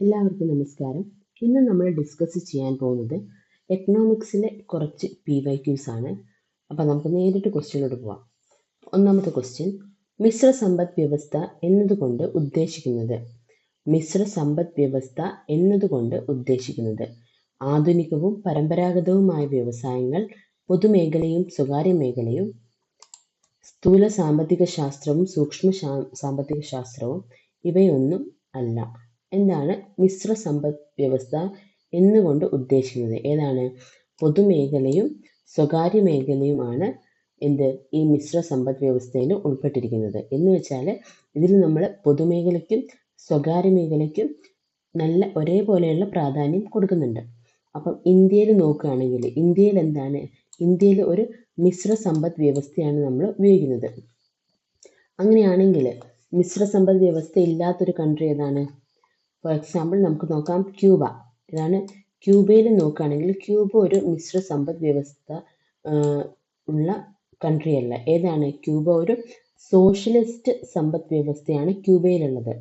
എല്ലാവർക്കും നമസ്കാരം. ഇന്ന് നമ്മൾ ഡിസ്കസ് ചെയ്യാൻ പോകുന്നത് എക്കണോമിക്സിലെ കുറച്ച് PYQs ആണ്. അപ്പോൾ നമുക്ക് നേരിട്ട് ക്വസ്റ്റ്യനിലോട്ട് പോവാം. ഒന്നാമത്തെ ക്വസ്റ്റ്യൻ, മിശ്ര സമ്പദ് വ്യവസ്ഥ എന്നതുകൊണ്ട് ഉദ്ദേശിക്കുന്നത്. മിശ്ര സമ്പദ് വ്യവസ്ഥ എന്നതുകൊണ്ട് ഉദ്ദേശിക്കുന്നത് ആധുനികവും പരമ്പരാഗതവുമായ വ്യവസായങ്ങൾ, പൊതുമേഖലയും സ്വകാര്യ മേഖലയും, സ്ഥൂല സാമ്പത്തിക ശാസ്ത്രവും സൂക്ഷ്മ സാമ്പത്തിക ശാസ്ത്രവും ഇവയൊന്നും അല്ല. എന്താണ് മിശ്ര സമ്പദ് വ്യവസ്ഥ എന്നുകൊണ്ട് ഉദ്ദേശിക്കുന്നത്? ഏതാണ്? പൊതുമേഖലയും സ്വകാര്യ മേഖലയുമാണ് ഈ മിശ്ര സമ്പദ് വ്യവസ്ഥയിൽ ഉൾപ്പെട്ടിരിക്കുന്നത്. എന്ന് വെച്ചാൽ ഇതിൽ നമ്മൾ പൊതുമേഖലയ്ക്കും സ്വകാര്യ മേഖലയ്ക്കും നല്ല ഒരേപോലെയുള്ള പ്രാധാന്യം കൊടുക്കുന്നുണ്ട്. അപ്പം ഇന്ത്യയിൽ നോക്കുകയാണെങ്കിൽ ഇന്ത്യയിൽ ഒരു മിശ്ര സമ്പദ് വ്യവസ്ഥയാണ് നമ്മൾ ഉപയോഗിക്കുന്നത്. അങ്ങനെയാണെങ്കിൽ മിശ്ര സമ്പദ് വ്യവസ്ഥ ഇല്ലാത്തൊരു കൺട്രി ഏതാണ്? ഫോർ എക്സാമ്പിൾ നമുക്ക് നോക്കാം ക്യൂബ. ക്യൂബയിൽ നോക്കുകയാണെങ്കിൽ ക്യൂബ ഒരു മിശ്ര സമ്പദ് വ്യവസ്ഥ ഉള്ള കൺട്രി അല്ല. ഏതാണ്? ക്യൂബ ഒരു സോഷ്യലിസ്റ്റ് സമ്പദ് വ്യവസ്ഥയാണ് ക്യൂബയിലുള്ളത്.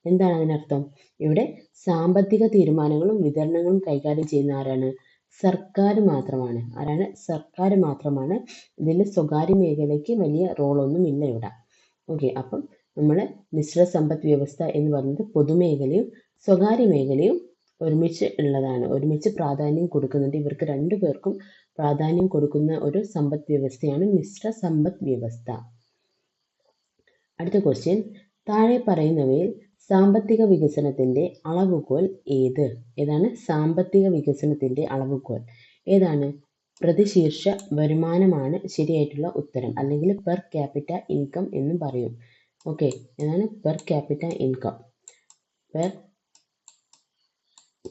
എന്താണ് അതിനർത്ഥം? ഇവിടെ സാമ്പത്തിക തീരുമാനങ്ങളും വിതരണങ്ങളും കൈകാര്യം ചെയ്യുന്ന ആരാണ്? സർക്കാർ മാത്രമാണ്. സർക്കാർ മാത്രമാണ്. ഇതിൽ സ്വകാര്യ മേഖലയ്ക്ക് വലിയ റോളൊന്നും ഇല്ല ഇവിടെ. ഓക്കെ, അപ്പം നമ്മൾ മിശ്ര സമ്പദ് വ്യവസ്ഥ എന്ന് പറയുന്നത് പൊതുമേഖലയും സ്വകാര്യ മേഖലയും ഒരുമിച്ച് പ്രാധാന്യം കൊടുക്കുന്നുണ്ട്. ഇവർക്ക് രണ്ടുപേർക്കും പ്രാധാന്യം കൊടുക്കുന്ന ഒരു സമ്പദ് വ്യവസ്ഥയാണ് മിശ്ര സമ്പദ് വ്യവസ്ഥ. അടുത്ത ക്വസ്റ്റ്യൻ, താഴെ പറയുന്നവയിൽ സാമ്പത്തിക വികസനത്തിന്റെ അളവുകോൽ ഏത്? ഏതാണ് സാമ്പത്തിക വികസനത്തിന്റെ അളവുകോൽ? ഏതാണ്? പ്രതിശീർഷ വരുമാനമാണ് ശരിയായിട്ടുള്ള ഉത്തരം, അല്ലെങ്കിൽ പെർ ക്യാപിറ്റ ഇൻകം എന്നും പറയും. ഓക്കെ, ഏതാണ്? Per capita income.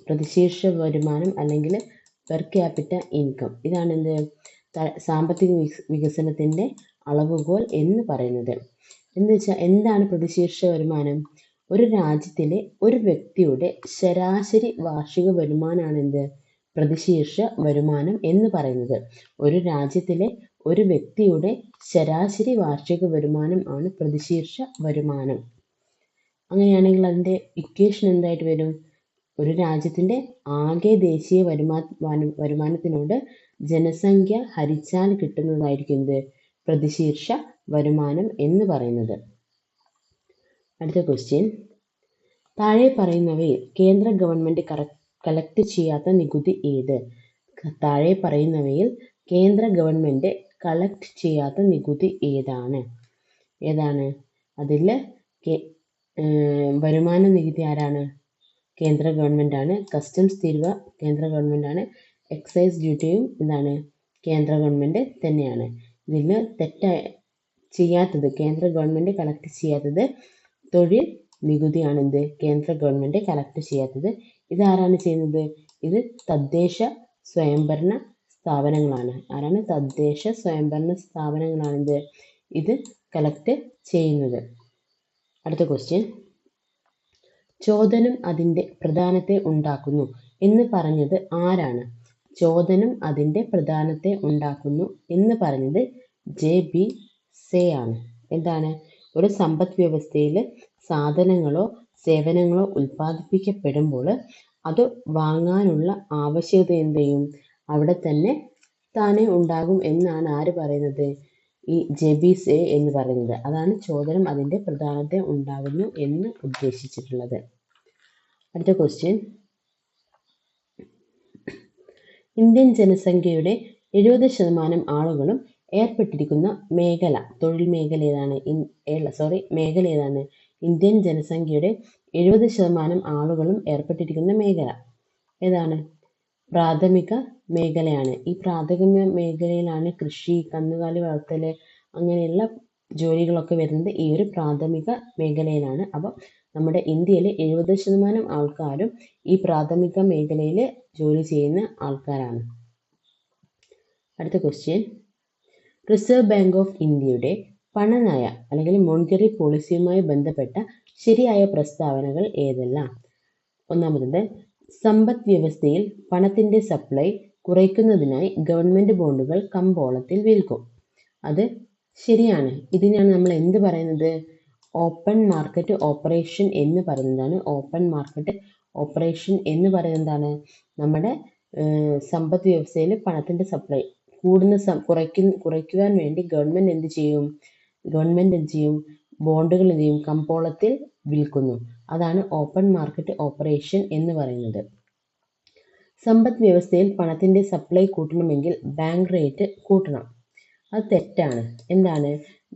പ്രതിശീർഷ വരുമാനം അല്ലെങ്കിൽ പെർ ക്യാപിറ്റ ഇൻകം. ഇതാണ് സാമ്പത്തിക വികസനത്തിന്റെ അളവുകോൽ എന്ന് പറയുന്നത്. എന്ന് വെച്ചാൽ എന്താണ് പ്രതിശീർഷ വരുമാനം? ഒരു രാജ്യത്തിലെ ഒരു വ്യക്തിയുടെ ശരാശരി വാർഷിക വരുമാനമാണ് പ്രതിശീർഷ വരുമാനം എന്ന് പറയുന്നത്. ഒരു രാജ്യത്തിലെ ഒരു വ്യക്തിയുടെ ശരാശരി വാർഷിക വരുമാനം ആണ് പ്രതിശീർഷ വരുമാനം. അങ്ങനെയാണെങ്കിൽ അതിന്റെ ഇക്വേഷൻ എന്തായിട്ട് വരും? ഒരു രാജ്യത്തിന്റെ ആകെ ദേശീയ വരുമാനത്തിനോട് ജനസംഖ്യ ഹരിച്ചാൽ കിട്ടുന്നതായിരിക്കും പ്രതിശീർഷ വരുമാനം എന്ന് പറയുന്നത്. അടുത്ത ക്വസ്റ്റ്യൻ, താഴെ പറയുന്നവയിൽ കേന്ദ്ര ഗവൺമെന്റ് കളക്ട് ചെയ്യാത്ത നികുതി ഏത്? താഴെ പറയുന്നവയിൽ കേന്ദ്ര ഗവൺമെന്റ് കളക്ട് ചെയ്യാത്ത നികുതി ഏതാണ്? അതിൽ വരുമാന നികുതി ആരാണ്? കേന്ദ്ര ഗവൺമെന്റ് ആണ്. കസ്റ്റംസ് തീരുവ കേന്ദ്ര ഗവൺമെന്റ് ആണ്. എക്സൈസ് ഡ്യൂട്ടിയും കേന്ദ്ര ഗവൺമെന്റ് തന്നെയാണ്. ഇതിൽ കേന്ദ്ര ഗവൺമെന്റ് കളക്ട് ചെയ്യാത്തത് തൊഴിൽ നികുതിയാണ്. കേന്ദ്ര ഗവൺമെന്റ് കളക്ട് ചെയ്യാത്തത്. ഇതാരാണ് ചെയ്യുന്നത്? ഇത് തദ്ദേശ സ്വയംഭരണ സ്ഥാപനങ്ങളാണ്. തദ്ദേശ സ്വയംഭരണ സ്ഥാപനങ്ങളാണ് ഇത് കളക്ട് ചെയ്യുന്നത്. അടുത്ത ക്വസ്റ്റ്യൻ, ചോദനം അതിന്റെ പ്രധാനത്തെ ഉണ്ടാക്കുന്നു എന്ന് പറഞ്ഞത് ആരാണ്? ചോദനം അതിന്റെ പ്രധാനത്തെ ഉണ്ടാക്കുന്നു എന്ന് പറഞ്ഞത് JB സേ ആണ്. ഒരു സമ്പദ് വ്യവസ്ഥയിൽ സാധനങ്ങളോ സേവനങ്ങളോ ഉൽപ്പാദിപ്പിക്കപ്പെടുമ്പോൾ അത് വാങ്ങാനുള്ള ആവശ്യകത അവിടെ താനെ ഉണ്ടാകും എന്നാണ് ആര് പറയുന്നത്? ഈ JB സേ എന്ന് പറയുന്നത്. അതാണ് ചോദനം അതിന്റെ പ്രധാനത്തെ ഉണ്ടാകുന്നു എന്ന് ഉദ്ദേശിച്ചിട്ടുള്ളത്. അടുത്ത ക്വസ്റ്റ്യൻ, ഇന്ത്യൻ ജനസംഖ്യയുടെ 70% ആളുകളും ഏർപ്പെട്ടിരിക്കുന്ന തൊഴിൽ മേഖല ഏതാണ്? ഇന്ത്യൻ ജനസംഖ്യയുടെ 70% ആളുകളും ഏർപ്പെട്ടിരിക്കുന്ന മേഖല ഏതാണ്? പ്രാഥമിക മേഖലയാണ്. ഈ പ്രാഥമിക മേഖലയിലാണ് കൃഷി, കന്നുകാലി വളർത്തൽ അങ്ങനെയുള്ള ജോലികളൊക്കെ വരുന്നത് ഈ ഒരു പ്രാഥമിക മേഖലയിലാണ്. അപ്പോൾ നമ്മുടെ ഇന്ത്യയിലെ 70% ആൾക്കാരും ഈ പ്രാഥമിക മേഖലയിൽ ജോലി ചെയ്യുന്ന ആൾക്കാരാണ്. അടുത്ത ക്വസ്റ്റ്യൻ, റിസർവ് ബാങ്ക് ഓഫ് ഇന്ത്യയുടെ പണനയ അല്ലെങ്കിൽ മോണിറ്ററി പോളിസിയുമായി ബന്ധപ്പെട്ട ശരിയായ പ്രസ്താവനകൾ ഏതെല്ലാം? ഒന്നാമത്, സമ്പദ് വ്യവസ്ഥയിൽ പണത്തിന്റെ സപ്ലൈ കുറയ്ക്കുന്നതിനായി ഗവൺമെന്റ് ബോണ്ടുകൾ കമ്പോളത്തിൽ വിൽക്കും. അത് ശരിയാണ്. ഇതിനാണ് നമ്മൾ എന്ത് പറയുന്നത്? ഓപ്പൺ മാർക്കറ്റ് ഓപ്പറേഷൻ എന്ന് പറയുന്നതാണ്. ഓപ്പൺ മാർക്കറ്റ് ഓപ്പറേഷൻ എന്ന് പറയുന്നതാണ് നമ്മുടെ സമ്പദ് വ്യവസ്ഥയിൽ പണത്തിൻ്റെ സപ്ലൈ കുറയ്ക്കുവാൻ വേണ്ടി ഗവൺമെൻറ് എന്ത് ചെയ്യും? ബോണ്ടുകൾ എന്ത് ചെയ്യും? കമ്പോളത്തിൽ വിൽക്കുന്നു. അതാണ് ഓപ്പൺ മാർക്കറ്റ് ഓപ്പറേഷൻ എന്ന് പറയുന്നത്. സമ്പദ് വ്യവസ്ഥയിൽ പണത്തിൻ്റെ സപ്ലൈ കൂട്ടണമെങ്കിൽ ബാങ്ക് റേറ്റ് കൂട്ടണം. അത് തെറ്റാണ്. എന്താണ്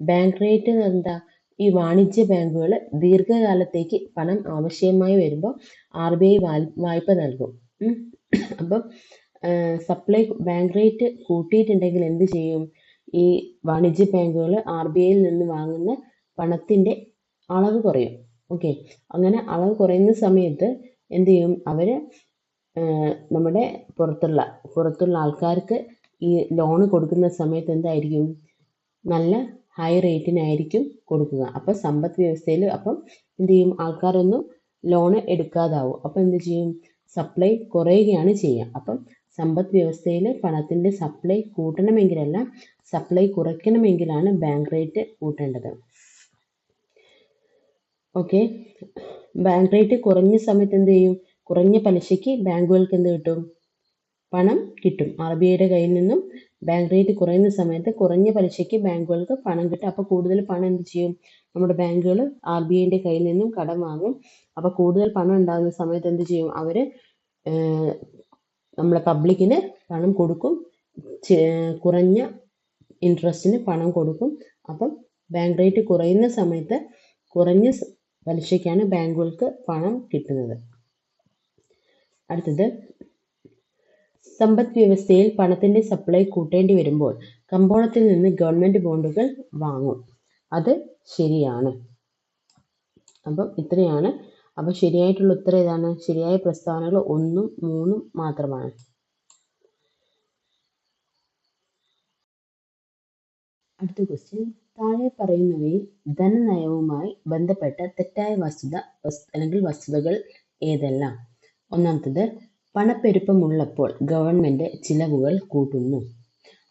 ബാങ്ക് റേറ്റ് എന്താ? ഈ വാണിജ്യ ബാങ്കുകൾ ദീർഘകാലത്തേക്ക് പണം ആവശ്യമായി വരുമ്പോൾ RBI വായ്പ നൽകും. അപ്പം ബാങ്ക് റേറ്റ് കൂട്ടിയിട്ടുണ്ടെങ്കിൽ എന്ത് ചെയ്യും? ഈ വാണിജ്യ ബാങ്കുകൾ RBIയിൽ നിന്ന് വാങ്ങുന്ന പണത്തിൻ്റെ അളവ് കുറയും. ഓക്കെ, അങ്ങനെ അളവ് കുറയുന്ന സമയത്ത് എന്ത് ചെയ്യും? അവർ നമ്മുടെ പുറത്തുള്ള ആൾക്കാർക്ക് ഈ ലോണ് കൊടുക്കുന്ന സമയത്ത് എന്തായിരിക്കും? നല്ല ഹൈ റേറ്റിനായിരിക്കും കൊടുക്കുക. അപ്പം സമ്പദ് വ്യവസ്ഥയിൽ എന്ത് ചെയ്യും? ആൾക്കാരൊന്നും ലോണ് എടുക്കാതാവും. അപ്പം എന്ത് ചെയ്യും? സപ്ലൈ കുറയുകയാണ് ചെയ്യുക. അപ്പം സമ്പദ് വ്യവസ്ഥയിൽ പണത്തിൻ്റെ സപ്ലൈ കൂട്ടണമെങ്കിലല്ല, സപ്ലൈ കുറയ്ക്കണമെങ്കിലാണ് ബാങ്ക് റേറ്റ് കൂട്ടേണ്ടത്. ഓക്കെ, ബാങ്ക് റേറ്റ് കുറഞ്ഞ സമയത്ത് എന്ത് ചെയ്യും? കുറഞ്ഞ പലിശയ്ക്ക് ബാങ്കുകൾക്ക് എന്ത് കിട്ടും? പണം കിട്ടും. RBIയുടെ കയ്യിൽ നിന്നും ബാങ്ക് റേറ്റ് കുറയുന്ന സമയത്ത് കുറഞ്ഞ പലിശയ്ക്ക് ബാങ്കുകൾക്ക് പണം കിട്ടും. അപ്പോൾ കൂടുതൽ പണം എന്ത് ചെയ്യും? നമ്മുടെ ബാങ്കുകൾ RBIയുടെ കയ്യിൽ നിന്നും കടം വാങ്ങും. അപ്പോൾ കൂടുതൽ പണം ഉണ്ടാകുന്ന സമയത്ത് എന്ത് ചെയ്യും? അവർ നമ്മളെ പബ്ലിക്കിന് പണം കൊടുക്കും. കുറഞ്ഞ ഇൻട്രസ്റ്റിന് പണം കൊടുക്കും. അപ്പം ബാങ്ക് റേറ്റ് കുറയുന്ന സമയത്ത് കുറഞ്ഞ പലിശയ്ക്കാണ് ബാങ്കുകൾക്ക് പണം കിട്ടുന്നത്. അടുത്തത്, സമ്പദ് വ്യവസ്ഥയിൽ പണത്തിൻ്റെ സപ്ലൈ കൂട്ടേണ്ടി വരുമ്പോൾ കമ്പോളത്തിൽ നിന്ന് ഗവൺമെൻറ് ബോണ്ടുകൾ വാങ്ങും. അത് ശരിയാണ്. അപ്പം ഇത്രയാണ്. അപ്പം ശരിയായിട്ടുള്ള ഉത്തരം ഏതാണ്? ശരിയായ പ്രസ്താവനകൾ 1ഉം 3ഉം മാത്രമാണ്. അടുത്ത ക്വസ്റ്റ്യൻ, താഴെ പറയുന്നവയിൽ ധനനയവുമായി ബന്ധപ്പെട്ട തെറ്റായ വസ്തുതകൾ ഏതെല്ലാം? ഒന്നാമത്തത്, പണപ്പെരുപ്പമുള്ളപ്പോൾ ഗവൺമെൻറ് ചിലവുകൾ കൂട്ടുന്നു.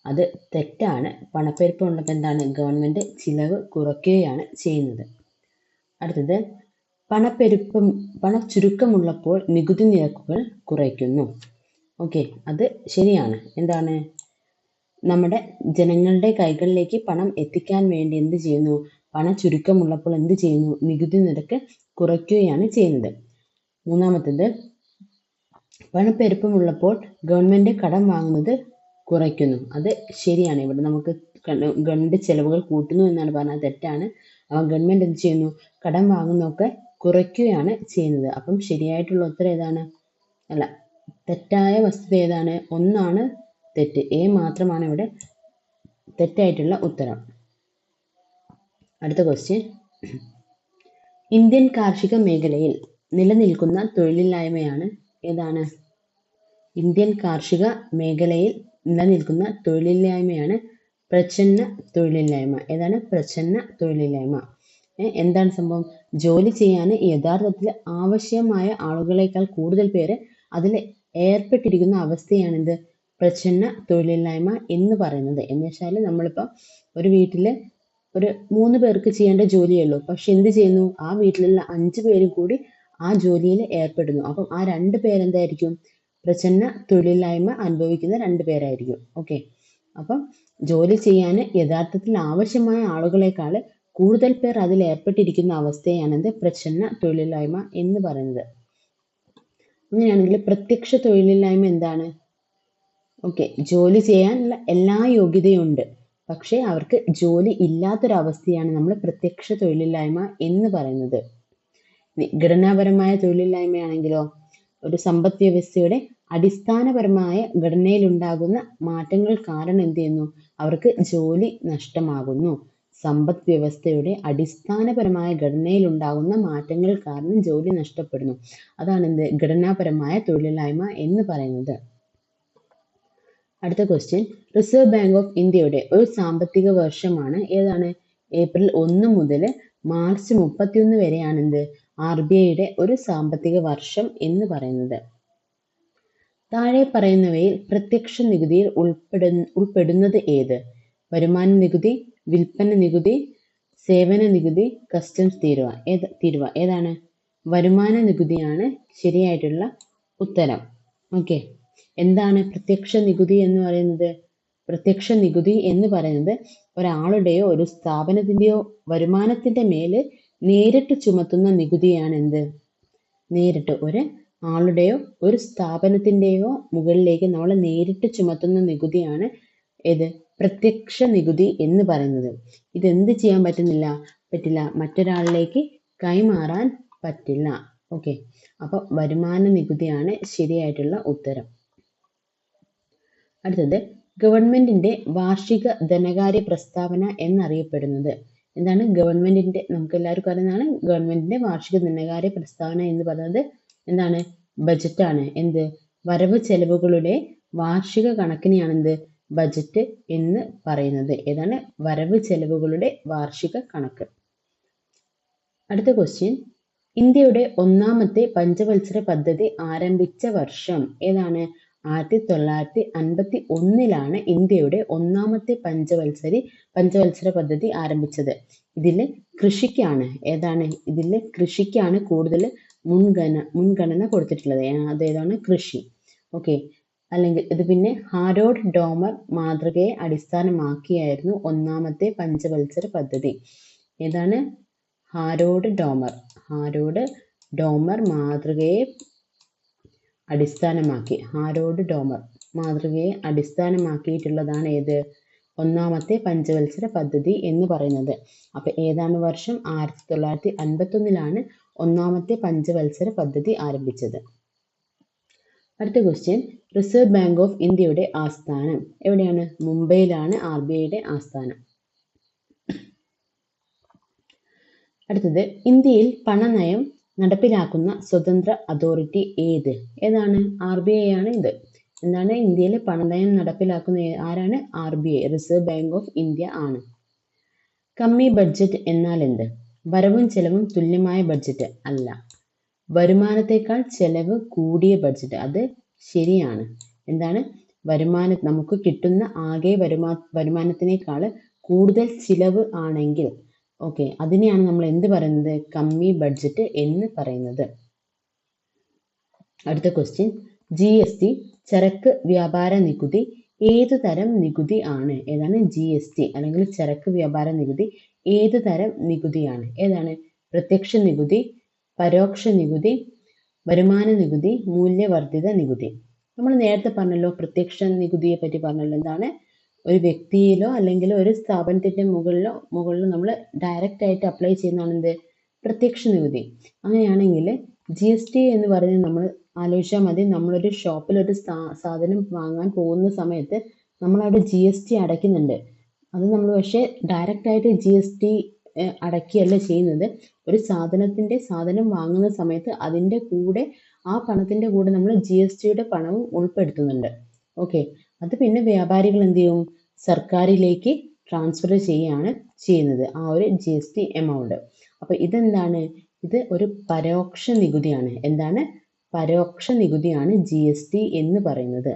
അത് തെറ്റാണ്. പണപ്പെരുപ്പമുള്ളപ്പോൾ എന്താണ്? ഗവൺമെൻറ് ചിലവ് കുറയ്ക്കുകയാണ് ചെയ്യുന്നത്. അടുത്തത്, പണച്ചുരുക്കമുള്ളപ്പോൾ നികുതി നിരക്കുകൾ കുറയ്ക്കുന്നു. ഓക്കെ, അത് ശരിയാണ്. എന്താണ്? നമ്മുടെ ജനങ്ങളുടെ കൈകളിലേക്ക് പണം എത്തിക്കാൻ വേണ്ടി എന്ത് ചെയ്യുന്നു? പണച്ചുരുക്കമുള്ളപ്പോൾ എന്ത് ചെയ്യുന്നു? നികുതി നിരക്ക് കുറയ്ക്കുകയാണ് ചെയ്യുന്നത്. മൂന്നാമത്തേത്, പണപ്പെരുപ്പമുള്ളപ്പോൾ ഗവൺമെൻറ് കടം വാങ്ങുന്നത് കുറയ്ക്കുന്നു. അത് ശരിയാണ്. ഇവിടെ നമുക്ക് ഗവൺമെൻറ് ചെലവുകൾ കൂട്ടുന്നു എന്നാണ് പറഞ്ഞത്. തെറ്റാണ്. ഗവൺമെൻറ് എന്ത് ചെയ്യുന്നു? കടം വാങ്ങുന്നതൊക്കെ കുറയ്ക്കുകയാണ് ചെയ്യുന്നത്. അപ്പം ശരിയായിട്ടുള്ള ഉത്തരം ഏതാണ്? അല്ല, തെറ്റായ വസ്തുത ഏതാണ്? 1ആണ് തെറ്റ്. A മാത്രമാണ് ഇവിടെ തെറ്റായിട്ടുള്ള ഉത്തരം. അടുത്ത ക്വസ്റ്റ്യൻ, ഇന്ത്യൻ കാർഷിക മേഖലയിൽ നിലനിൽക്കുന്ന തൊഴിലില്ലായ്മയാണ് ഏതാണ്? ഇന്ത്യൻ കാർഷിക മേഖലയിൽ നിലനിൽക്കുന്ന തൊഴിലില്ലായ്മയാണ് പ്രച്ഛന്ന തൊഴിലില്ലായ്മ. ഏതാണ് പ്രച്ഛന്ന തൊഴിലില്ലായ്മ? എന്താണ് സംഭവം? ജോലി ചെയ്യാൻ യഥാർത്ഥത്തിൽ ആവശ്യമായ ആളുകളേക്കാൾ കൂടുതൽ പേര് അതിൽ ഏർപ്പെട്ടിരിക്കുന്ന അവസ്ഥയാണിത് പ്രച്ഛന്ന തൊഴിലില്ലായ്മ എന്ന് പറയുന്നത്. എന്ന് വെച്ചാൽ നമ്മളിപ്പോൾ ഒരു വീട്ടിൽ ഒരു 3 പേർക്ക് ചെയ്യേണ്ട ജോലിയേ ഉള്ളൂ. പക്ഷെ എന്ത് ചെയ്യുന്നു? ആ വീട്ടിലുള്ള 5 പേരും കൂടി ആ ജോലിയിൽ ഏർപ്പെടുന്നു. അപ്പം ആ 2 പേരെന്തായിരിക്കും? പ്രച്ഛന്ന തൊഴിലില്ലായ്മ അനുഭവിക്കുന്ന 2 പേരായിരിക്കും. ഓക്കെ, അപ്പം ജോലി ചെയ്യാൻ യഥാർത്ഥത്തിൽ ആവശ്യമായ ആളുകളെക്കാൾ കൂടുതൽ പേർ അതിൽ ഏർപ്പെട്ടിരിക്കുന്ന അവസ്ഥയാണിത് പ്രച്ഛന്ന തൊഴിലില്ലായ്മ എന്ന് പറയുന്നത്. അങ്ങനെയാണെങ്കിൽ പ്രത്യക്ഷ തൊഴിലില്ലായ്മ എന്താണ്? ഓക്കെ, ജോലി ചെയ്യാനുള്ള എല്ലാ യോഗ്യതയും ഉണ്ട്, പക്ഷേ അവർക്ക് ജോലി ഇല്ലാത്തൊരവസ്ഥയാണ് നമ്മൾ പ്രത്യക്ഷ തൊഴിലില്ലായ്മ എന്ന് പറയുന്നത്. ഘടനാപരമായ തൊഴിലില്ലായ്മയാണെങ്കിലോ, ഒരു സമ്പദ് വ്യവസ്ഥയുടെ അടിസ്ഥാനപരമായ ഘടനയിലുണ്ടാകുന്ന മാറ്റങ്ങൾ കാരണം എന്ത് ചെയ്യുന്നു? അവർക്ക് ജോലി നഷ്ടമാകുന്നു. സമ്പദ് വ്യവസ്ഥയുടെ അടിസ്ഥാനപരമായ ഘടനയിലുണ്ടാകുന്ന മാറ്റങ്ങൾ കാരണം ജോലി നഷ്ടപ്പെടുന്നു. അതാണ് എന്ത്? ഘടനാപരമായ തൊഴിലില്ലായ്മ എന്ന് പറയുന്നത്. അടുത്ത ക്വസ്റ്റ്യൻ, റിസർവ് ബാങ്ക് ഓഫ് ഇന്ത്യയുടെ ഒരു സാമ്പത്തിക വർഷമാണ് ഏതാണ്? ഏപ്രിൽ 1 മുതൽ മാർച്ച് 31 വരെയാണ് എന്ത്? RBIയുടെ ഒരു സാമ്പത്തിക വർഷം എന്ന് പറയുന്നത്. താഴെ പറയുന്നവയിൽ പ്രത്യക്ഷ നികുതിയിൽ ഉൾപ്പെടുന്നത് ഏത്? വരുമാന നികുതി, വിൽപ്പന നികുതി, സേവന നികുതി, കസ്റ്റംസ് തീരുവ ഏതാണ്? വരുമാന നികുതിയാണ് ശരിയായിട്ടുള്ള ഉത്തരം. ഓക്കെ. എന്താണ് പ്രത്യക്ഷ നികുതി എന്ന് പറയുന്നത്? പ്രത്യക്ഷ നികുതി എന്ന് പറയുന്നത് ഒരാളുടെയോ ഒരു സ്ഥാപനത്തിന്റെയോ വരുമാനത്തിന്റെ മേല് നേരിട്ട് ചുമത്തുന്ന നികുതിയാണ് എന്ത്? നേരിട്ട് ഒരു ആളുടെയോ ഒരു സ്ഥാപനത്തിന്റെയോ മുകളിലേക്ക് നമ്മൾ നേരിട്ട് ചുമത്തുന്ന നികുതിയാണ് ഏത്? പ്രത്യക്ഷ നികുതി എന്ന് പറയുന്നത്. ഇതെന്ത് ചെയ്യാൻ പറ്റില്ല, മറ്റൊരാളിലേക്ക് കൈമാറാൻ പറ്റില്ല. ഓക്കെ. അപ്പൊ വരുമാന നികുതിയാണ് ശരിയായിട്ടുള്ള ഉത്തരം. അടുത്തത് ഗവൺമെന്റിന്റെ വാർഷിക ധനകാര്യ പ്രസ്താവന എന്നറിയപ്പെടുന്നത് എന്താണ്? ഗവൺമെന്റിന്റെ, നമുക്ക് എല്ലാവർക്കും അറിയുന്നതാണ് ഗവൺമെന്റിന്റെ വാർഷിക ധനകാര്യ പ്രസ്താവന എന്ന് പറയുന്നത് എന്താണ്? ബജറ്റാണ്. എന്ത്? വരവ് ചെലവുകളുടെ വാർഷിക കണക്കിനെയാണ് എന്ത്? ബജറ്റ് എന്ന് പറയുന്നത്. ഏതാണ്? വരവ് ചെലവുകളുടെ വാർഷിക കണക്ക്. അടുത്ത ക്വസ്റ്റ്യൻ, ഇന്ത്യയുടെ ഒന്നാമത്തെ പഞ്ചവത്സര പദ്ധതി ആരംഭിച്ച വർഷം ഏതാണ്? 1951 ഇന്ത്യയുടെ ഒന്നാമത്തെ പഞ്ചവത്സര പദ്ധതി ആരംഭിച്ചത്. ഇതിൽ കൃഷിക്കാണ് കൃഷിക്കാണ് കൂടുതൽ മുൻഗണന കൊടുത്തിട്ടുള്ളത്. അതേതാണ്? കൃഷി. ഓക്കെ. അല്ലെങ്കിൽ ഇത് പിന്നെ ഹാരോഡ് ഡോമർ മാതൃകയെ അടിസ്ഥാനമാക്കിയായിരുന്നു ഒന്നാമത്തെ പഞ്ചവത്സര പദ്ധതി. ഏതാണ്? ഹാരോഡ് ഡോമർ മാതൃകയെ അടിസ്ഥാനമാക്കിയിട്ടുള്ളതാണ് ഏത്? ഒന്നാമത്തെ പഞ്ചവത്സര പദ്ധതി എന്ന് പറയുന്നത്. അപ്പൊ ഏതാണ് വർഷം? 1951 ഒന്നാമത്തെ പഞ്ചവത്സര പദ്ധതി ആരംഭിച്ചത്. അടുത്ത ക്വസ്റ്റ്യൻ, റിസർവ് ബാങ്ക് ഓഫ് ഇന്ത്യയുടെ ആസ്ഥാനം എവിടെയാണ്? മുംബൈയിലാണ് RBIയുടെ ആസ്ഥാനം. അടുത്തത്, ഇന്ത്യയിൽ പണനയം നടപ്പിലാക്കുന്ന സ്വതന്ത്ര അതോറിറ്റി ഏതാണ്? RBI ആണ് ഇത്. എന്താണ്? ഇന്ത്യയിൽ പണനയം നടപ്പിലാക്കുന്ന ആരാണ്? RBI, reserve bank of India ആണ്. കമ്മി ബഡ്ജറ്റ് എന്നാൽ എന്ത്? വരവും ചെലവും തുല്യമായ ബഡ്ജറ്റ് അല്ല. വരുമാനത്തെക്കാൾ ചെലവ് കൂടിയ ബഡ്ജറ്റ്, അത് ശരിയാണ്. എന്താണ്? നമുക്ക് കിട്ടുന്ന ആകെ വരുമാനത്തിനേക്കാൾ കൂടുതൽ ചിലവ് ആണെങ്കിൽ ഓക്കെ, അതിനെയാണ് നമ്മൾ എന്ത് പറയുന്നത്? കമ്മി ബഡ്ജറ്റ് എന്ന് പറയുന്നത്. അടുത്ത ക്വസ്റ്റ്യൻ, GST ചരക്ക് വ്യാപാര നികുതി ഏതു തരം നികുതി ആണ്? ഏതാണ്? GST അല്ലെങ്കിൽ ചരക്ക് വ്യാപാര നികുതി ഏതു തരം നികുതിയാണ്? ഏതാണ്? പ്രത്യക്ഷ നികുതി, പരോക്ഷ നികുതി, വരുമാന നികുതി, മൂല്യവർദ്ധിത നികുതി. നമ്മൾ നേരത്തെ പറഞ്ഞല്ലോ, പ്രത്യക്ഷ നികുതിയെ പറ്റി പറഞ്ഞല്ലോ. എന്താണ്? ഒരു വ്യക്തിയിലോ അല്ലെങ്കിൽ ഒരു സ്ഥാപനത്തിന്റെ മുകളിലോ നമ്മൾ ഡയറക്റ്റ് ആയിട്ട് അപ്ലൈ ചെയ്യുന്നതാണ് എന്ത്? പ്രത്യക്ഷ നികുതി. അങ്ങനെയാണെങ്കിൽ GST എന്ന് പറഞ്ഞ് നമ്മൾ ആലോചിച്ചാൽ മതി. നമ്മളൊരു ഷോപ്പിൽ ഒരു സാധനം വാങ്ങാൻ പോകുന്ന സമയത്ത് നമ്മൾ അവിടെ GST അടയ്ക്കുന്നുണ്ട്. അത് നമ്മൾ പക്ഷേ ഡയറക്റ്റ് ആയിട്ട് GST അടയ്ക്കുകയല്ല ചെയ്യുന്നത്. ഒരു സാധനം വാങ്ങുന്ന സമയത്ത് അതിൻ്റെ കൂടെ, ആ പണത്തിന്റെ കൂടെ നമ്മൾ GSTയുടെ പണവും ഉൾപ്പെടുത്തുന്നുണ്ട്. ഓക്കെ. അത് പിന്നെ വ്യാപാരികൾ എന്ത് ചെയ്യും? സർക്കാരിലേക്ക് ട്രാൻസ്ഫർ ചെയ്യുകയാണ് ചെയ്യുന്നത് ആ ഒരു GST എമൗണ്ട്. അപ്പൊ ഇതെന്താണ്? ഇത് ഒരു പരോക്ഷ നികുതിയാണ്. എന്താണ്? പരോക്ഷ നികുതിയാണ് GST എന്ന് പറയുന്നത്.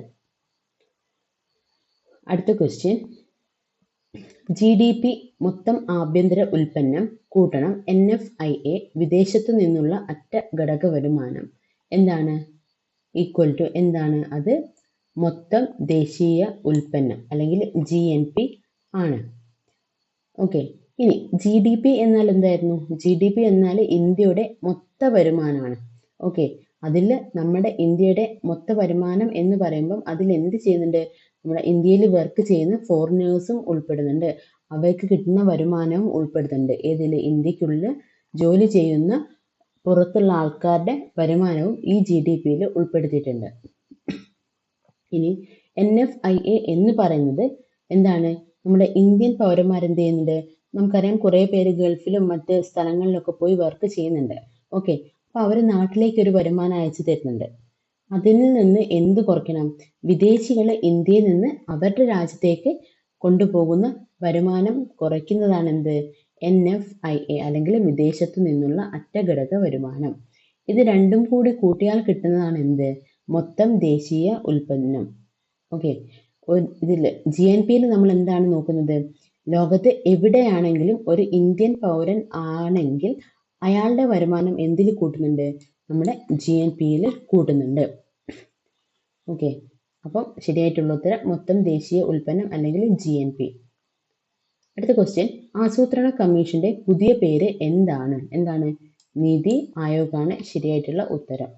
അടുത്ത ക്വസ്റ്റ്യൻ, GDP മൊത്തം ആഭ്യന്തര ഉൽപ്പന്നം കൂട്ടണം NFIA വിദേശത്തു നിന്നുള്ള അറ്റ ഘടക വരുമാനം എന്താണ്? ഈക്വൽ ടു എന്താണ്? അത് മൊത്തം ദേശീയ ഉൽപ്പന്നം അല്ലെങ്കിൽ GNP ആണ്. ഓക്കെ. ഇനി GDP എന്നാൽ എന്തായിരുന്നു? GDP എന്നാൽ ഇന്ത്യയുടെ മൊത്ത വരുമാനമാണ്. ഓക്കെ. അതിൽ നമ്മുടെ ഇന്ത്യയുടെ മൊത്ത വരുമാനം എന്ന് പറയുമ്പം അതിൽ എന്ത് ചെയ്യുന്നുണ്ട്? നമ്മുടെ ഇന്ത്യയിൽ വർക്ക് ചെയ്യുന്ന ഫോറിനേഴ്സും ഉൾപ്പെടുന്നുണ്ട്. അവർക്ക് കിട്ടുന്ന വരുമാനവും ഉൾപ്പെടുന്നുണ്ട്. ഏതിൽ? ഇന്ത്യക്കുള്ളിൽ ജോലി ചെയ്യുന്ന പുറത്തുള്ള ആൾക്കാരുടെ വരുമാനവും ഈ GDPയിൽ ഉൾപ്പെടുത്തിയിട്ടുണ്ട്. ഇനി NFIA എന്ന് പറയുന്നത് എന്താണ്? നമ്മുടെ ഇന്ത്യൻ പൗരന്മാരെന്ത് ചെയ്യുന്നുണ്ട്? നമുക്കറിയാം, കുറേ പേര് ഗൾഫിലും മറ്റ് സ്ഥലങ്ങളിലൊക്കെ പോയി വർക്ക് ചെയ്യുന്നുണ്ട്. ഓക്കെ. അപ്പൊ അവർ നാട്ടിലേക്ക് ഒരു വരുമാനം അയച്ചു തരുന്നുണ്ട്. അതിൽ നിന്ന് എന്ത് കുറയ്ക്കണം? വിദേശികളെ ഇന്ത്യയിൽ നിന്ന് അവരുടെ രാജ്യത്തേക്ക് കൊണ്ടുപോകുന്ന വരുമാനം കുറയ്ക്കുന്നതാണ് എന്ത്? NFIA അല്ലെങ്കിൽ വിദേശത്തു നിന്നുള്ള അറ്റഘടക വരുമാനം. ഇത് രണ്ടും കൂടി കൂട്ടിയാൽ കിട്ടുന്നതാണ് എന്ത്? മൊത്തം ദേശീയ ഉൽപ്പന്നം. ഓക്കെ. ഇതിൽ GNPയിൽ നമ്മൾ എന്താണ് നോക്കുന്നത്? ലോകത്ത് എവിടെയാണെങ്കിലും ഒരു ഇന്ത്യൻ പൗരൻ ആണെങ്കിൽ അയാളുടെ വരുമാനം എന്തിൽ കൂട്ടുന്നുണ്ട്? നമ്മുടെ GNPയിൽ കൂട്ടുന്നുണ്ട്. ഓക്കെ, അപ്പം ശരിയായിട്ടുള്ള ഉത്തരം മൊത്തം ദേശീയ ഉൽപ്പന്നം അല്ലെങ്കിൽ GNP. അടുത്ത ക്വസ്റ്റ്യൻ, ആസൂത്രണ കമ്മീഷന്റെ പുതിയ പേര് എന്താണ്? നീതി ആയോഗാണ് ശരിയായിട്ടുള്ള ഉത്തരം.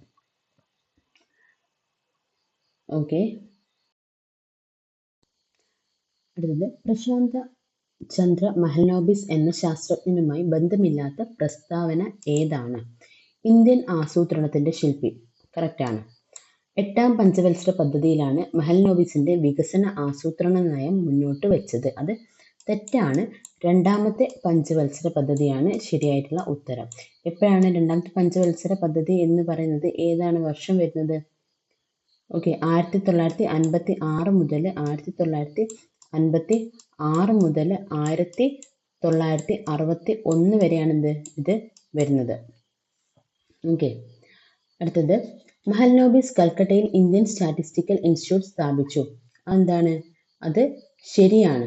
ഓക്കെ, അടുത്തത്, പ്രശാന്ത ചന്ദ്ര മഹൽനോബിസ് എന്ന ശാസ്ത്രജ്ഞനുമായി ബന്ധമില്ലാത്ത പ്രസ്താവന ഏതാണ്? ഇന്ത്യൻ ആസൂത്രണത്തിന്റെ ശില്പി. കറക്റ്റാണ്. 8ാം പഞ്ചവത്സര പദ്ധതിയിലാണ് മഹൽനോബിസിന്റെ വികസന ആസൂത്രണ നയം മുന്നോട്ട് വെച്ചത്. അത് തെറ്റാണ്. 2ാമത്തെ പഞ്ചവത്സര പദ്ധതിയാണ് ശരിയായിട്ടുള്ള ഉത്തരം. എപ്പോഴാണ് 2ാമത്തെ പഞ്ചവത്സര പദ്ധതി എന്ന് പറയുന്നത്? ഏതാണ് വർഷം വരുന്നത്? ഓക്കെ, 1956 മുതൽ 1961 വരെയാണ് ഇത് വരുന്നത്. ഓക്കെ, അടുത്തത്, മഹൽനോബിസ് കൽക്കട്ടയിൽ ഇന്ത്യൻ സ്റ്റാറ്റിസ്റ്റിക്കൽ ഇൻസ്റ്റിറ്റ്യൂട്ട് സ്ഥാപിച്ചു. എന്താണ്? അത് ശരിയാണ്.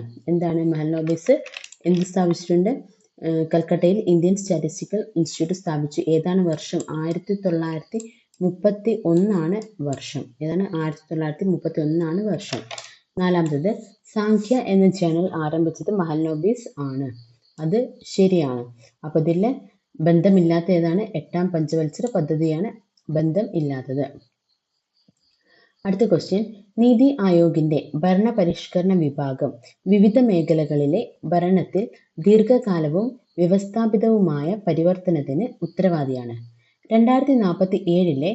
മഹൽനോബിസ് എന്ത് സ്ഥാപിച്ചിട്ടുണ്ട്? കൽക്കട്ടയിൽ ഇന്ത്യൻ സ്റ്റാറ്റിസ്റ്റിക്കൽ ഇൻസ്റ്റിറ്റ്യൂട്ട് സ്ഥാപിച്ചു. ഏതാണ് വർഷം? 1931 വർഷം. 1931 വർഷം. 4ാമത്തത്, സാഖ്യ എന്ന ജേണൽ ആരംഭിച്ചത് മഹൽനോബിസ് ആണ്. അത് ശരിയാണ്. അപ്പൊ ഇതിലെ ബന്ധമില്ലാത്ത ഏതാണ്? 8ാം പഞ്ചവത്സര പദ്ധതിയാണ് ബന്ധം ഇല്ലാത്തത്. അടുത്ത ക്വസ്റ്റ്യൻ, നീതി ആയോഗിന്റെ ഭരണപരിഷ്കരണ വിഭാഗം വിവിധ മേഖലകളിലെ ഭരണത്തിൽ ദീർഘകാലവും വ്യവസ്ഥാപിതവുമായ പരിവർത്തനത്തിന് ഉത്തരവാദിയാണ്. 2047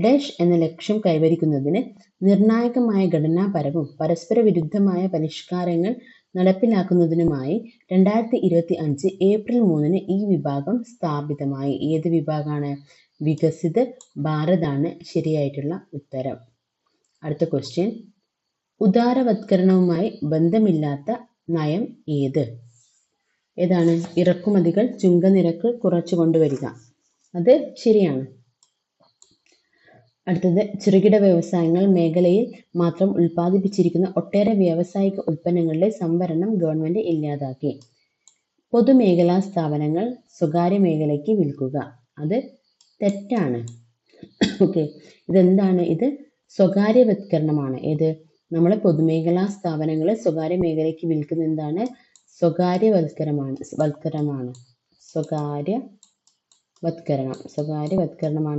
ഡാഷ് എന്ന ലക്ഷ്യം കൈവരിക്കുന്നതിന് നിർണായകമായ ഘടനാപരവും പരസ്പര വിരുദ്ധമായ പരിഷ്കാരങ്ങൾ നടപ്പിലാക്കുന്നതിനുമായി 2025 ഏപ്രിൽ 3 ഈ വിഭാഗം സ്ഥാപിതമായി. ഏത് വിഭാഗമാണ്? വികസിത ഭാരതാണ് ശരിയായിട്ടുള്ള ഉത്തരം. അടുത്ത ക്വസ്റ്റ്യൻ, ഉദാരവത്കരണവുമായി ബന്ധമില്ലാത്ത നയം ഏതാണ്? ഇറക്കുമതികൾ ചുങ്കനിരക്ക് കുറച്ചു കൊണ്ടുവരിക. അത് ശരിയാണ്. അടുത്തത്, ചെറുകിട വ്യവസായങ്ങൾ മേഖലയിൽ മാത്രം ഉൽപ്പാദിപ്പിച്ചിരിക്കുന്ന ഒട്ടേറെ വ്യാവസായിക ഉൽപ്പന്നങ്ങളുടെ സംഭരണം ഗവൺമെന്റ് ഇല്ലാതാക്കി. പൊതുമേഖലാ സ്ഥാപനങ്ങൾ സ്വകാര്യ മേഖലയ്ക്ക് വിൽക്കുക. അത് തെറ്റാണ്. ഓക്കെ, ഇതെന്താണ്? ഇത് സ്വകാര്യവത്കരണമാണ്. നമ്മളെ പൊതുമേഖലാ സ്ഥാപനങ്ങൾ സ്വകാര്യ മേഖലയ്ക്ക് വിൽക്കുന്ന എന്താണ്? സ്വകാര്യവത്കരണമാണ്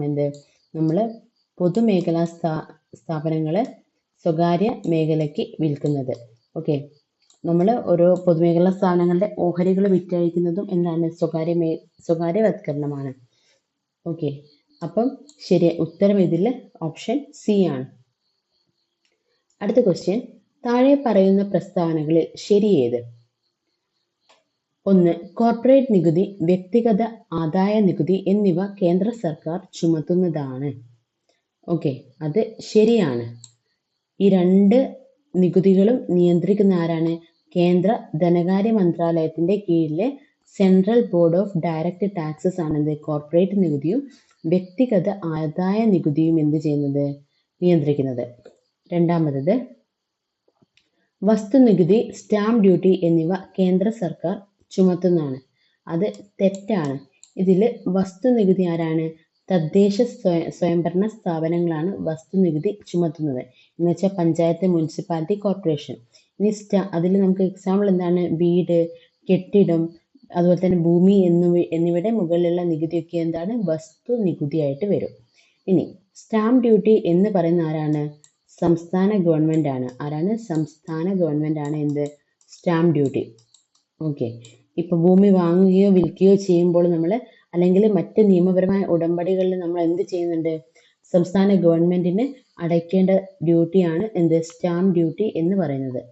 എന്ത്? നമ്മള് പൊതുമേഖലാ സ്ഥാപനങ്ങള് സ്വകാര്യ മേഖലയ്ക്ക് വിൽക്കുന്നത്. ഓക്കെ, നമ്മൾ ഓരോ പൊതുമേഖലാ സ്ഥാപനങ്ങളുടെ ഓഹരികൾ വിറ്റഴിക്കുന്നതും എന്താണ്? സ്വകാര്യവത്കരണമാണ്. ഓക്കെ, അപ്പം ശരി ഉത്തരം ഇതിൽ ഓപ്ഷൻ സി ആണ്. അടുത്ത ക്വസ്റ്റ്യൻ, താഴെ പറയുന്ന പ്രസ്താവനകളിൽ ശരിയേത്? 1. കോർപ്പറേറ്റ് നികുതി, വ്യക്തിഗത ആദായ നികുതി എന്നിവ കേന്ദ്ര സർക്കാർ ചുമത്തുന്നതാണ്. ഓക്കെ, അത് ശരിയാണ്. ഈ 2 നികുതികളും നിയന്ത്രിക്കുന്ന ആരാണ്? കേന്ദ്ര ധനകാര്യ മന്ത്രാലയത്തിന്റെ കീഴിലെ central board of direct taxes ആണ് കോർപ്പറേറ്റ് നികുതിയും വ്യക്തിഗത ആദായ നികുതിയും എന്ത് ചെയ്യുന്നത്? നിയന്ത്രിക്കുന്നത്. 2ാമത്തത്, വസ്തുനികുതി, സ്റ്റാമ്പ് ഡ്യൂട്ടി എന്നിവ കേന്ദ്ര സർക്കാർ ചുമത്തുന്നതാണ്. അത് തെറ്റാണ്. ഇതിൽ വസ്തുനികുതി ആരാണ്? തദ്ദേശ സ്വയംഭരണ സ്ഥാപനങ്ങളാണ് വസ്തുനികുതി ചുമത്തുന്നത്. എന്ന് വെച്ചാൽ പഞ്ചായത്ത്, മുനിസിപ്പാലിറ്റി, കോർപ്പറേഷൻ. ഇനി അതിൽ നമുക്ക് എക്സാമ്പിൾ എന്താണ്? വീട്, കെട്ടിടം, അതുപോലെ തന്നെ ഭൂമി എന്നിവയുടെ മുകളിലുള്ള നികുതിയൊക്കെ എന്താണ്? വസ്തുനികുതിയായിട്ട് വരും. ഇനി സ്റ്റാമ്പ് ഡ്യൂട്ടി എന്ന് പറയുന്ന ആരാണ്? സംസ്ഥാന ഗവൺമെന്റ് ആണ്. സംസ്ഥാന ഗവൺമെന്റ് ആണ് എന്ത്? Stamp duty. ഓക്കെ, ഇപ്പൊ ഭൂമി വാങ്ങുകയോ വിൽക്കുകയോ ചെയ്യുമ്പോൾ നമ്മൾ, അല്ലെങ്കിൽ മറ്റ് നിയമപരമായ ഉടമ്പടികളിൽ നമ്മൾ എന്ത് ചെയ്യുന്നുണ്ട്? സംസ്ഥാന ഗവൺമെന്റിന് അടയ്ക്കേണ്ട ഡ്യൂട്ടിയാണ് എന്ത്? സ്റ്റാമ്പ് ഡ്യൂട്ടി എന്ന് പറയുന്നത്.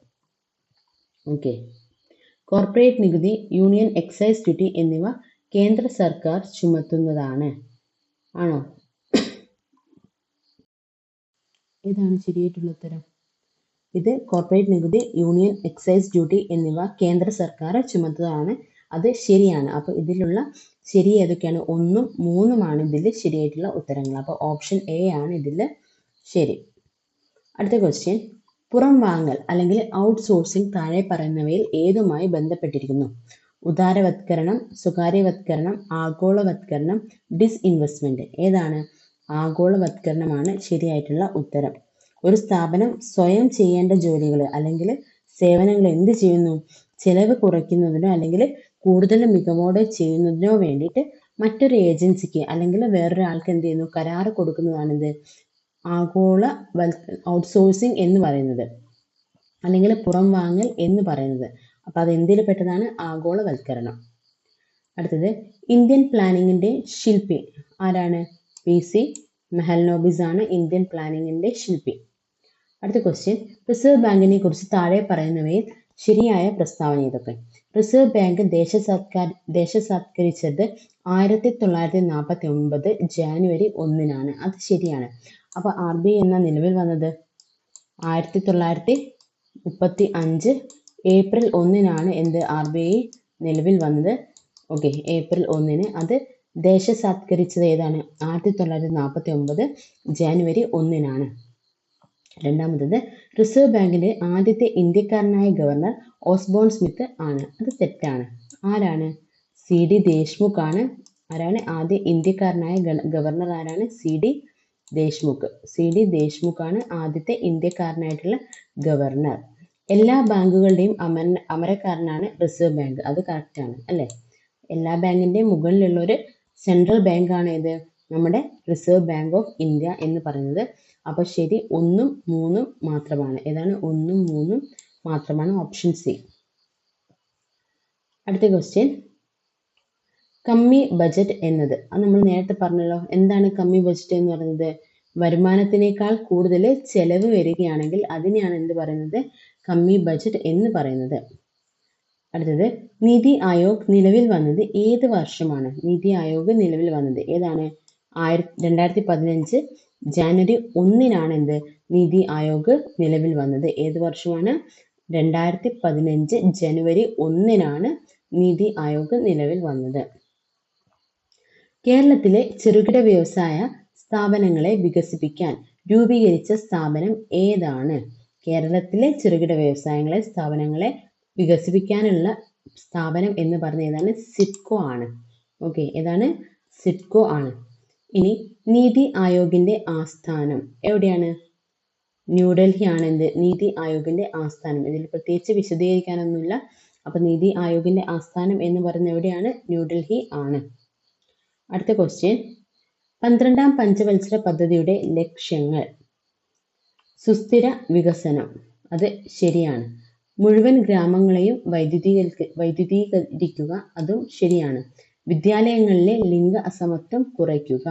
ഓക്കെ, കോർപ്പറേറ്റ് നികുതി, യൂണിയൻ എക്സൈസ് ഡ്യൂട്ടി എന്നിവ കേന്ദ്ര സർക്കാർ ചുമത്തുന്നതാണ്. ആണോ? ഇതാണ് ശരിയായിട്ടുള്ള ഉത്തരം. ഇത് കോർപ്പറേറ്റ് നികുതി, യൂണിയൻ എക്സൈസ് ഡ്യൂട്ടി എന്നിവ കേന്ദ്ര സർക്കാർ ചുമത്തുന്നതാണ്. അത് ശരിയാണ്. അപ്പൊ ഇതിലുള്ള ശരി ഏതൊക്കെയാണ്? 1ഉം 3ഉമാണ് ഇതിൽ ശരിയായിട്ടുള്ള ഉത്തരങ്ങൾ. അപ്പോൾ ഓപ്ഷൻ എ ആണ് ഇതിൽ ശരി. അടുത്ത ക്വസ്റ്റ്യൻ, പുറം വാങ്ങൽ അല്ലെങ്കിൽ ഔട്ട്സോഴ്സിംഗ് താഴെ പറയുന്നവയിൽ ഏതുമായി ബന്ധപ്പെട്ടിരിക്കുന്നു? ഉദാരവത്കരണം, സ്വകാര്യവത്കരണം, ആഗോളവത്കരണം, ഡിസ്ഇൻവെസ്റ്റ്മെന്റ്. ഏതാണ്? ആഗോളവത്കരണമാണ് ശരിയായിട്ടുള്ള ഉത്തരം. ഒരു സ്ഥാപനം സ്വയം ചെയ്യേണ്ട ജോലികൾ അല്ലെങ്കിൽ സേവനങ്ങൾ എന്ത് ചെയ്യുന്നു? ചെലവ് കുറയ്ക്കുന്നതിനോ അല്ലെങ്കിൽ കൂടുതൽ മികവോടെ ചെയ്യുന്നതിനോ വേണ്ടിയിട്ട് മറ്റൊരു ഏജൻസിക്ക് അല്ലെങ്കിൽ വേറൊരാൾക്ക് എന്ത് ചെയ്യുന്നു? കരാറ് കൊടുക്കുന്നതാണിത് ആഗോള ഔട്ട്സോഴ്സിംഗ് എന്ന് പറയുന്നത്, അല്ലെങ്കിൽ പുറം വാങ്ങൽ എന്ന് പറയുന്നത്. അപ്പൊ അത് എന്തിൽ പെട്ടതാണ്? ആഗോളവൽക്കരണം. അടുത്തത്, ഇന്ത്യൻ പ്ലാനിങ്ങിന്റെ ശില്പി ആരാണ്? PC മെഹൽനോബിസ് ആണ് ഇന്ത്യൻ പ്ലാനിങ്ങിന്റെ ശില്പി. അടുത്ത ക്വസ്റ്റ്യൻ, റിസർവ് ബാങ്കിനെ കുറിച്ച് താഴെ പറയുന്നവയിൽ ശരിയായ പ്രസ്താവന ഇതൊക്കെ. റിസർവ് ബാങ്ക് ദേശസാത്കരിച്ചത് 1949 ജാനുവരി 1-നാണ്. അത് ശരിയാണ്. അപ്പൊ RBI എന്ന നിലവിൽ വന്നത് 1935 ഏപ്രിൽ 1-നാണ് എന്ത് RBI നിലവിൽ വന്നത്. ഓക്കെ, ഏപ്രിൽ 1-ന്. അത് ദേശസാത്കരിച്ചത് ഏതാണ്? 1949 ജാനുവരി 1-നാണ്. രണ്ടാമത്തത്, റിസർവ് ബാങ്കിന്റെ ആദ്യത്തെ ഇന്ത്യക്കാരനായ ഗവർണർ ഓസ്ബോൺ സ്മിത്ത് ആണ്. അത് തെറ്റാണ്. ആരാണ്? CD ദേശ്മുഖ് ആണ്. ആരാണ് ആദ്യ ഇന്ത്യക്കാരനായ ഗവർണർ? ആരാണ്? CD ദേശ്മുഖ് ആണ് ആദ്യത്തെ ഇന്ത്യക്കാരനായിട്ടുള്ള ഗവർണർ. എല്ലാ ബാങ്കുകളുടെയും അമരക്കാരനാണ് റിസർവ് ബാങ്ക്. അത് കറക്റ്റ് ആണ് അല്ലെ? എല്ലാ ബാങ്കിന്റെയും മുകളിലുള്ള ഒരു സെൻട്രൽ ബാങ്ക് ആണ് ഇത് നമ്മുടെ റിസർവ് ബാങ്ക് ഓഫ് ഇന്ത്യ എന്ന് പറയുന്നത്. അപ്പൊ ശരി 1ഉം 3ഉം മാത്രമാണ്. ഏതാണ്? 1ഉം 3ഉം മാത്രമാണ്. Option C. അടുത്ത ക്വസ്റ്റ്യൻ, കമ്മി ബജറ്റ് എന്നത്, അത് നമ്മൾ നേരത്തെ പറഞ്ഞല്ലോ. എന്താണ് കമ്മി ബജറ്റ് എന്ന് പറയുന്നത്? വരുമാനത്തിനേക്കാൾ കൂടുതൽ ചെലവ് വരികയാണെങ്കിൽ അതിനെയാണ് എന്ത് പറയുന്നത്? കമ്മി ബജറ്റ് എന്ന് പറയുന്നത്. അടുത്തത്, നീതി ആയോഗ് നിലവിൽ വന്നത് ഏത് വർഷമാണ്? നീതി ആയോഗ് നിലവിൽ വന്നത് ഏതാണ്? 2015 ജാനുവരി 1-നാണ് എന്ത് നീതി ആയോഗ് നിലവിൽ വന്നത്. ഏത് വർഷമാണ്? 2015 ജനുവരി 1-നാണ് നീതി ആയോഗ് നിലവിൽ വന്നത്. കേരളത്തിലെ ചെറുകിട വ്യവസായ സ്ഥാപനങ്ങളെ വികസിപ്പിക്കാൻ രൂപീകരിച്ച സ്ഥാപനം ഏതാണ്? കേരളത്തിലെ ചെറുകിട സ്ഥാപനങ്ങളെ വികസിപ്പിക്കാനുള്ള സ്ഥാപനം എന്ന് പറഞ്ഞ ഏതാണ്? സിഡ്കോ ആണ്. ഓക്കെ, ഏതാണ്? സിഡ്കോ ആണ്. ഇനി നീതി ആയോഗിന്റെ ആസ്ഥാനം എവിടെയാണ്? ന്യൂഡൽഹി ആണ് എന്ത് നീതി ആയോഗിന്റെ ആസ്ഥാനം. ഇതിൽ പ്രത്യേകിച്ച് വിശദീകരിക്കാനൊന്നുമില്ല. അപ്പൊ നീതി ആയോഗിന്റെ ആസ്ഥാനം എന്ന് പറയുന്നത് എവിടെയാണ്? ന്യൂഡൽഹി ആണ്. അടുത്ത ക്വസ്റ്റ്യൻ, 12ാം പഞ്ചവത്സര പദ്ധതിയുടെ ലക്ഷ്യങ്ങൾ. സുസ്ഥിര വികസനം. അത് ശരിയാണ്. മുഴുവൻ ഗ്രാമങ്ങളെയും വൈദ്യുതീകരിക്കുക. അതും ശരിയാണ്. വിദ്യാലയങ്ങളിലെ ലിംഗ അസമത്വം കുറയ്ക്കുക.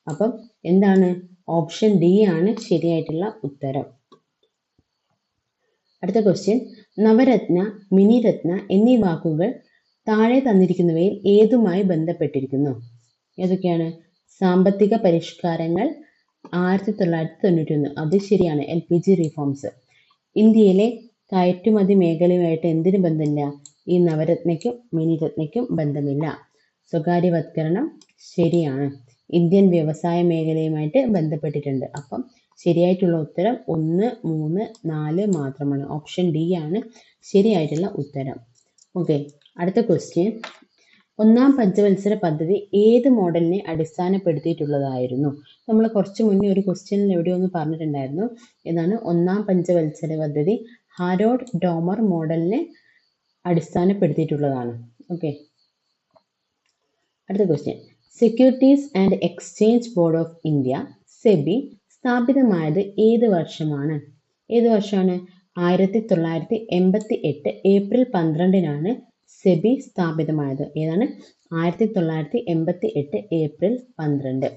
അപ്പം എന്താണ്? ഓപ്ഷൻ ഡി ആണ് ശരിയായിട്ടുള്ള ഉത്തരം. അടുത്ത ക്വസ്റ്റ്യൻ, നവരത്ന, മിനിരത്ന എന്നീ വാക്കുകൾ താഴെ തന്നിരിക്കുന്നവയിൽ ഏതുമായി ബന്ധപ്പെട്ടിരിക്കുന്നു? ഏതൊക്കെയാണ്? സാമ്പത്തിക പരിഷ്കാരങ്ങൾ 1991. അത് ശരിയാണ്. LPG reforms. ഇന്ത്യയിലെ കയറ്റുമതി മേഖലയുമായിട്ട് എന്തിനു ബന്ധമില്ല? ഈ നവരത്നയ്ക്കും മിനിരത്നയ്ക്കും ബന്ധമില്ല. സ്വകാര്യവത്കരണം ശരിയാണ്. ഇന്ത്യൻ വ്യവസായ മേഖലയുമായിട്ട് ബന്ധപ്പെട്ടിട്ടുണ്ട്. അപ്പം ശരിയായിട്ടുള്ള ഉത്തരം 1, 3, 4 മാത്രമാണ്. ഓപ്ഷൻ ഡി ആണ് ശരിയായിട്ടുള്ള ഉത്തരം. ഓക്കെ, അടുത്ത ക്വസ്റ്റ്യൻ, 1ാം പഞ്ചവത്സര പദ്ധതി ഏത് മോഡലിനെ അടിസ്ഥാനപ്പെടുത്തിയിട്ടുള്ളതായിരുന്നു? നമ്മൾ കുറച്ച് മുന്നേ ഒരു ക്വസ്റ്റ്യനിൽ എവിടെയോ ഒന്ന് പറഞ്ഞിട്ടുണ്ടായിരുന്നു. ഏതാണ്? 1ാം പഞ്ചവത്സര പദ്ധതി ഹാരോഡ് ഡോമർ മോഡലിനെ അടിസ്ഥാനപ്പെടുത്തിയിട്ടുള്ളതാണ്. ഓക്കെ, അടുത്ത question, securities and exchange board of India SEBI സ്ഥാപിതമായത് ഏത് വർഷമാണ്? ഏത് വർഷമാണ്? 1988 ഏപ്രിൽ 12-നാണ് സെബി സ്ഥാപിതമായത്. ഏതാണ്? 1988 ഏപ്രിൽ 12.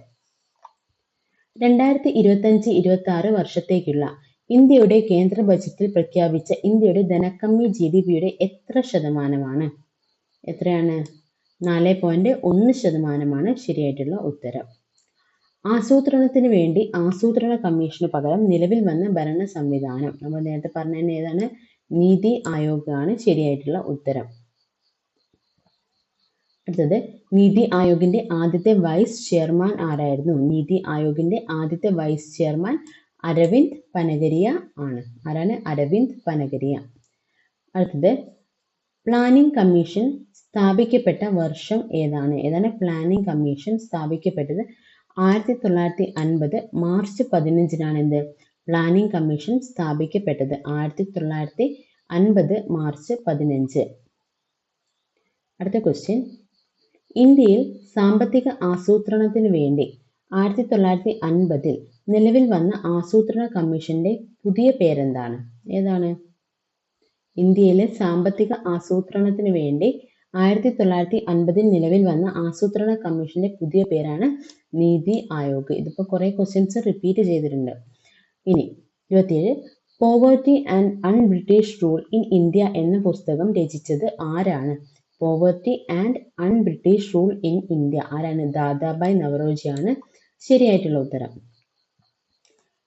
2025-26 വർഷത്തേക്കുള്ള ഇന്ത്യയുടെ കേന്ദ്ര ബജറ്റിൽ പ്രഖ്യാപിച്ച ഇന്ത്യയുടെ ധനക്കമ്മി GDP-യുടെ എത്ര ശതമാനമാണ്? എത്രയാണ്? 4.1% ശരിയായിട്ടുള്ള ഉത്തരം. ആസൂത്രണത്തിന് വേണ്ടി ആസൂത്രണ കമ്മീഷന് പകരം നിലവിൽ വന്ന ഭരണ സംവിധാനം. നമ്മൾ നേരത്തെ പറഞ്ഞ ഏതാണ്? നീതി ആയോഗ് ആണ് ശരിയായിട്ടുള്ള ഉത്തരം. അടുത്തത്, നീതി ആയോഗിന്റെ ആദ്യത്തെ വൈസ് ചെയർമാൻ ആരായിരുന്നു? നീതി ആയോഗിന്റെ ആദ്യത്തെ വൈസ് ചെയർമാൻ അരവിന്ദ് പനഗരിയ ആണ്. ആരാണ്? അരവിന്ദ് പനഗരിയ. അടുത്തത് പ്ലാനിംഗ് കമ്മീഷൻ സ്ഥാപിക്കപ്പെട്ട വർഷം ഏതാണ്? ഏതാണ് പ്ലാനിംഗ് കമ്മീഷൻ സ്ഥാപിക്കപ്പെട്ടത്? 1950 മാർച്ച് 15-നാണ് എന്ത് പ്ലാനിംഗ് കമ്മീഷൻ സ്ഥാപിക്കപ്പെട്ടത്. 1950 മാർച്ച് 15. അടുത്ത ക്വസ്റ്റ്യൻ, ഇന്ത്യയിൽ സാമ്പത്തിക ആസൂത്രണത്തിന് വേണ്ടി 1950 നിലവിൽ വന്ന ആസൂത്രണ കമ്മീഷന്റെ പുതിയ പേരെന്താണ്? ഏതാണ്? ഇന്ത്യയിലെ സാമ്പത്തിക ആസൂത്രണത്തിന് വേണ്ടി 1950 നിലവിൽ വന്ന ആസൂത്രണ കമ്മീഷന്റെ പുതിയ പേരാണ് നീതി ആയോഗ്. ഇതിപ്പോൾ കുറെ ക്വസ്റ്റ്യൻസ് റിപ്പീറ്റ് ചെയ്തിട്ടുണ്ട്. ഇനി 27, poverty and un-British rule in India എന്ന പുസ്തകം രചിച്ചത് ആരാണ്? Poverty and un-British rule in India ആരാണ്? ദാദാബായ് നവറോജിയാണ് ശരിയായിട്ടുള്ള ഉത്തരം.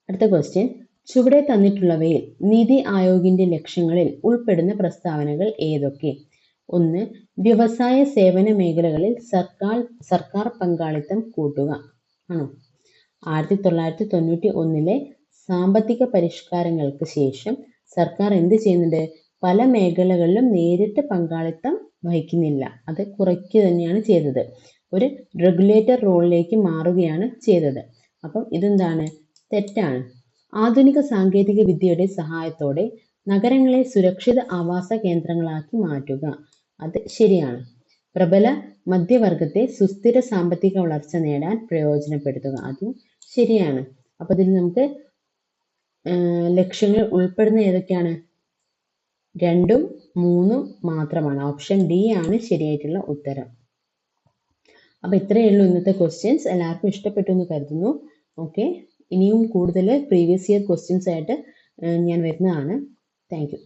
അടുത്ത ക്വസ്റ്റ്യൻ, ചുവടെ തന്നിട്ടുള്ളവയിൽ നീതി ആയോഗിന്റെ ലക്ഷ്യങ്ങളിൽ ഉൾപ്പെടുന്ന പ്രസ്താവനകൾ ഏതൊക്കെ? 1. വ്യവസായ സേവന മേഖലകളിൽ സർക്കാർ പങ്കാളിത്തം കൂട്ടുക ആണോ? 1991 സാമ്പത്തിക പരിഷ്കാരങ്ങൾക്ക് ശേഷം സർക്കാർ എന്ത് ചെയ്യുന്നുണ്ട്? പല മേഖലകളിലും നേരിട്ട് പങ്കാളിത്തം വഹിക്കുന്നില്ല, അത് കുറയ്ക്കുക തന്നെയാണ് ചെയ്തത്. ഒരു റെഗുലേറ്റർ റോളിലേക്ക് മാറുകയാണ് ചെയ്തത്. അപ്പം ഇതെന്താണ്? തെറ്റാണ്. ആധുനിക സാങ്കേതിക വിദ്യയുടെ സഹായത്തോടെ നഗരങ്ങളെ സുരക്ഷിത ആവാസ കേന്ദ്രങ്ങളാക്കി മാറ്റുക, അത് ശരിയാണ്. പ്രബല മധ്യവർഗത്തെ സുസ്ഥിര സാമ്പത്തിക വളർച്ച നേടാൻ പ്രയോജനപ്പെടുത്തുക, അതും ശരിയാണ്. അപ്പൊ ഇതിൽ നമുക്ക് ലക്ഷ്യങ്ങൾ ഉൾപ്പെടുന്ന ഏതൊക്കെയാണ്? 2ഉം 3ഉം മാത്രമാണ്. ഓപ്ഷൻ ഡി ആണ് ശരിയായിട്ടുള്ള ഉത്തരം. അപ്പൊ ഇത്രയേ ഉള്ളൂ ഇന്നത്തെ ക്വസ്റ്റ്യൻസ്. എല്ലാവർക്കും ഇഷ്ടപ്പെട്ടു എന്ന് കരുതുന്നു. ഓക്കെ, ഇനിയും കൂടുതൽ പ്രീവിയസ് ഇയർ ക്വസ്റ്റ്യൻസ് ആയിട്ട് ഞാൻ വരുന്നതാണ്. Thank you.